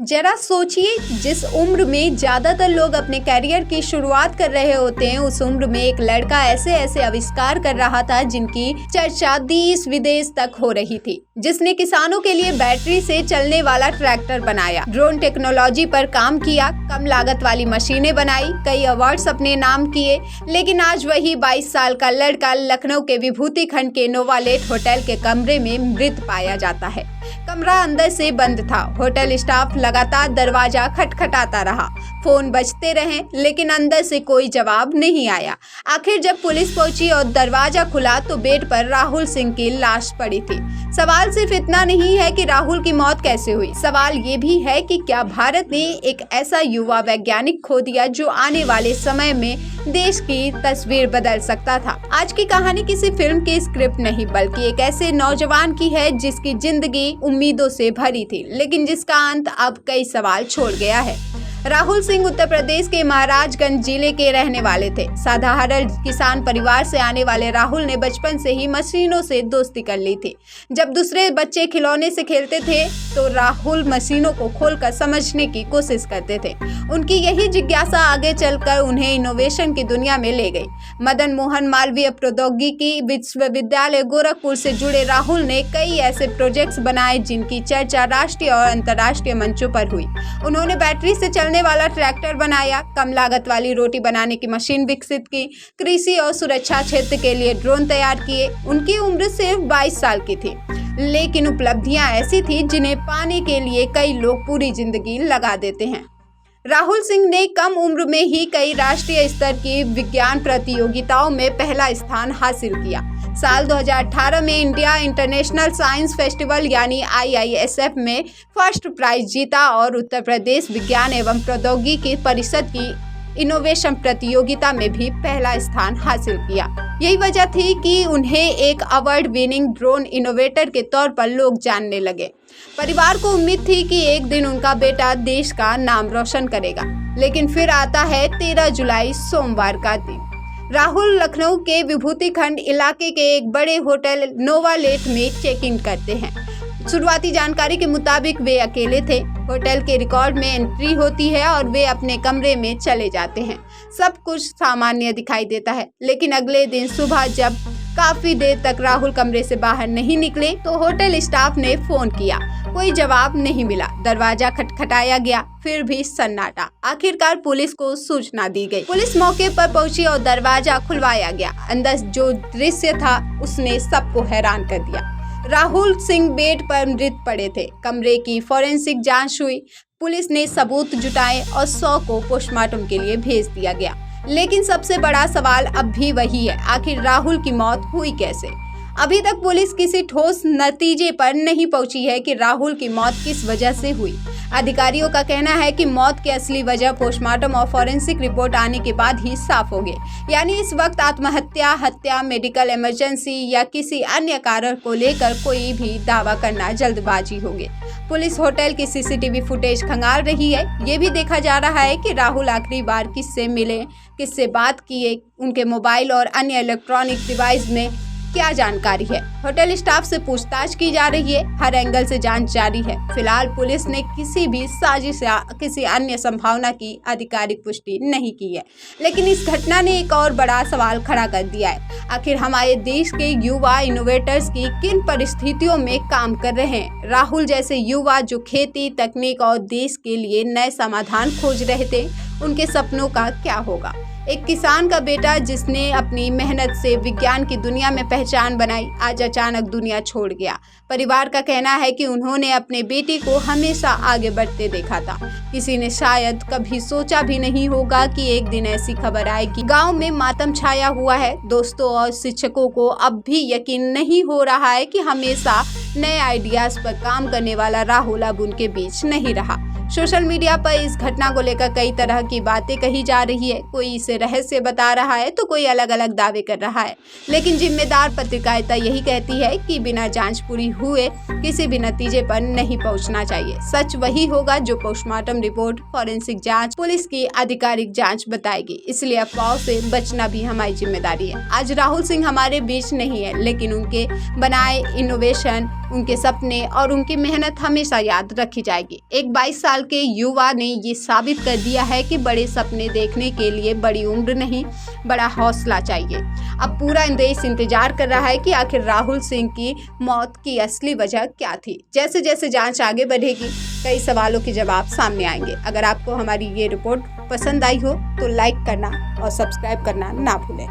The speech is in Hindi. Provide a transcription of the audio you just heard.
जरा सोचिए, जिस उम्र में ज्यादातर लोग अपने करियर की शुरुआत कर रहे होते हैं, उस उम्र में एक लड़का ऐसे ऐसे आविष्कार कर रहा था जिनकी चर्चा देश विदेश तक हो रही थी। जिसने किसानों के लिए बैटरी से चलने वाला ट्रैक्टर बनाया, ड्रोन टेक्नोलॉजी पर काम किया, कम लागत वाली मशीनें बनाई, कई अवार्ड्स अपने नाम किए। लेकिन आज वही 22 साल का लड़का लखनऊ के विभूति खंड के नोवालेट होटल के कमरे में मृत पाया जाता है। कमरा अंदर से बंद था। होटल स्टाफ लगातार दरवाजा खटखटाता रहा, फोन बजते रहे, लेकिन अंदर से कोई जवाब नहीं आया। आखिर जब पुलिस पहुंची और दरवाजा खुला तो बेड पर राहुल सिंह की लाश पड़ी थी। सवाल सिर्फ इतना नहीं है कि राहुल की मौत कैसे हुई, सवाल ये भी है कि क्या भारत ने एक ऐसा युवा वैज्ञानिक खो दिया जो आने वाले समय में देश की तस्वीर बदल सकता था। आज की कहानी किसी फिल्म की स्क्रिप्ट नहीं, बल्कि एक ऐसे नौजवान की है जिसकी जिंदगी उम्मीदों से भरी थी, लेकिन जिसका अंत अब कई सवाल छोड़ गया है। राहुल सिंह उत्तर प्रदेश के महाराजगंज जिले के रहने वाले थे। साधारण किसान परिवार से आने वाले राहुल ने बचपन से ही मशीनों से दोस्ती कर ली थी। जब दूसरे बच्चे खिलौने से खेलते थे तो राहुल मशीनों को खोलकर समझने की कोशिश करते थे। उनकी यही जिज्ञासा आगे चलकर उन्हें इनोवेशन की दुनिया में ले गई। मदन मोहन मालवीय प्रौद्योगिकी विश्वविद्यालय गोरखपुर से जुड़े राहुल ने कई ऐसे प्रोजेक्ट्स बनाए जिनकी चर्चा राष्ट्रीय और अंतर्राष्ट्रीय मंचों पर हुई। उन्होंने बैटरी से चलने वाला ट्रैक्टर बनाया, कम लागत वाली रोटी बनाने की मशीन विकसित की, कृषि और सुरक्षा क्षेत्र के लिए ड्रोन तैयार किए। उनकी उम्र सिर्फ 22 साल की थी, लेकिन उपलब्धियां ऐसी थी जिन्हें पाने के लिए कई लोग पूरी जिंदगी लगा देते हैं। राहुल सिंह ने कम उम्र में ही कई राष्ट्रीय स्तर की विज्ञान प्रतियोगिताओं में पहला स्थान हासिल किया। साल 2018 में इंडिया इंटरनेशनल साइंस फेस्टिवल यानी IISF में फर्स्ट प्राइज जीता और उत्तर प्रदेश विज्ञान एवं प्रौद्योगिकी परिषद की इनोवेशन प्रतियोगिता में भी पहला स्थान हासिल किया। यही वजह थी कि उन्हें एक अवार्ड विनिंग ड्रोन इनोवेटर के तौर पर लोग जानने लगे। परिवार को उम्मीद थी कि एक दिन उनका बेटा देश का नाम रोशन करेगा, लेकिन फिर आता है 13 जुलाई सोमवार का दिन। राहुल लखनऊ के विभूति खंड इलाके के एक बड़े होटल नोवालेट में चेक इन करते हैं। शुरुआती जानकारी के मुताबिक वे अकेले थे। होटल के रिकॉर्ड में एंट्री होती है और वे अपने कमरे में चले जाते हैं। सब कुछ सामान्य दिखाई देता है, लेकिन अगले दिन सुबह जब काफी देर तक राहुल कमरे से बाहर नहीं निकले तो होटल स्टाफ ने फोन किया। कोई जवाब नहीं मिला। दरवाजा खटखटाया गया, फिर भी सन्नाटा। आखिरकार पुलिस को सूचना दी गई। पुलिस मौके पर पहुंची और दरवाजा खुलवाया गया। अंदर जो दृश्य था उसने सबको हैरान कर दिया। राहुल सिंह बेड पर मृत पड़े थे। कमरे की फोरेंसिक जांच हुई। पुलिस ने सबूत जुटाए और 100 को पोस्टमार्टम के लिए भेज दिया गया। लेकिन सबसे बड़ा सवाल अब भी वही है, आखिर राहुल की मौत हुई कैसे? अभी तक पुलिस किसी ठोस नतीजे पर नहीं पहुंची है कि राहुल की मौत किस वजह से हुई। अधिकारियों का कहना है कि मौत की असली वजह पोस्टमार्टम और फॉरेंसिक रिपोर्ट आने के बाद ही साफ होगी। यानी इस वक्त आत्महत्या, हत्या, मेडिकल इमरजेंसी या किसी अन्य कारण को लेकर कोई भी दावा करना जल्दबाजी होगी। पुलिस होटल की CCTV फुटेज खंगाल रही है। ये भी देखा जा रहा है कि राहुल आखिरी बार किससे मिले, किससे बात किए, उनके मोबाइल और अन्य इलेक्ट्रॉनिक डिवाइस में क्या जानकारी है। होटल स्टाफ से पूछताछ की जा रही है। हर एंगल से जांच जारी है। फिलहाल पुलिस ने किसी भी साजिश या किसी अन्य संभावना की आधिकारिक पुष्टि नहीं की है, लेकिन इस घटना ने एक और बड़ा सवाल खड़ा कर दिया है। आखिर हमारे देश के युवा इनोवेटर्स की किन परिस्थितियों में काम कर रहे हैं? राहुल जैसे युवा जो खेती, तकनीक और देश के लिए नए समाधान खोज रहे थे, उनके सपनों का क्या होगा? एक किसान का बेटा जिसने अपनी मेहनत से विज्ञान की दुनिया में पहचान बनाई, आज अचानक दुनिया छोड़ गया। परिवार का कहना है कि उन्होंने अपने बेटे को हमेशा आगे बढ़ते देखा था। किसी ने शायद कभी सोचा भी नहीं होगा कि एक दिन ऐसी खबर आएगी। गांव में मातम छाया हुआ है। दोस्तों और शिक्षकों को अब भी यकीन नहीं हो रहा है कि हमेशा नए आइडियाज पर काम करने वाला राहुल अब उनके बीच नहीं रहा। सोशल मीडिया पर इस घटना को लेकर कई तरह की बातें कही जा रही है। कोई इसे रहस्य बता रहा है तो कोई अलग अलग दावे कर रहा है, लेकिन जिम्मेदार पत्रकारिता यही कहती है कि बिना जांच पूरी हुए किसी भी नतीजे पर नहीं पहुंचना चाहिए। सच वही होगा जो पोस्टमार्टम रिपोर्ट, फॉरेंसिक जांच, पुलिस की आधिकारिक जांच बताएगी। इसलिए अफवाहों से बचना भी हमारी जिम्मेदारी है। आज राहुल सिंह हमारे बीच नहीं है, लेकिन उनके बनाए इनोवेशन, उनके सपने और उनकी मेहनत हमेशा याद रखी जाएगी। एक 22 साल साल के युवा ने ये साबित कर दिया है कि बड़े सपने देखने के लिए बड़ी उम्र नहीं, बड़ा हौसला चाहिए। अब पूरा देश इंतजार कर रहा है कि आखिर राहुल सिंह की मौत की असली वजह क्या थी। जैसे जैसे जांच आगे बढ़ेगी, कई सवालों के जवाब सामने आएंगे। अगर आपको हमारी ये रिपोर्ट पसंद आई हो तो लाइक करना और सब्सक्राइब करना ना भूलें।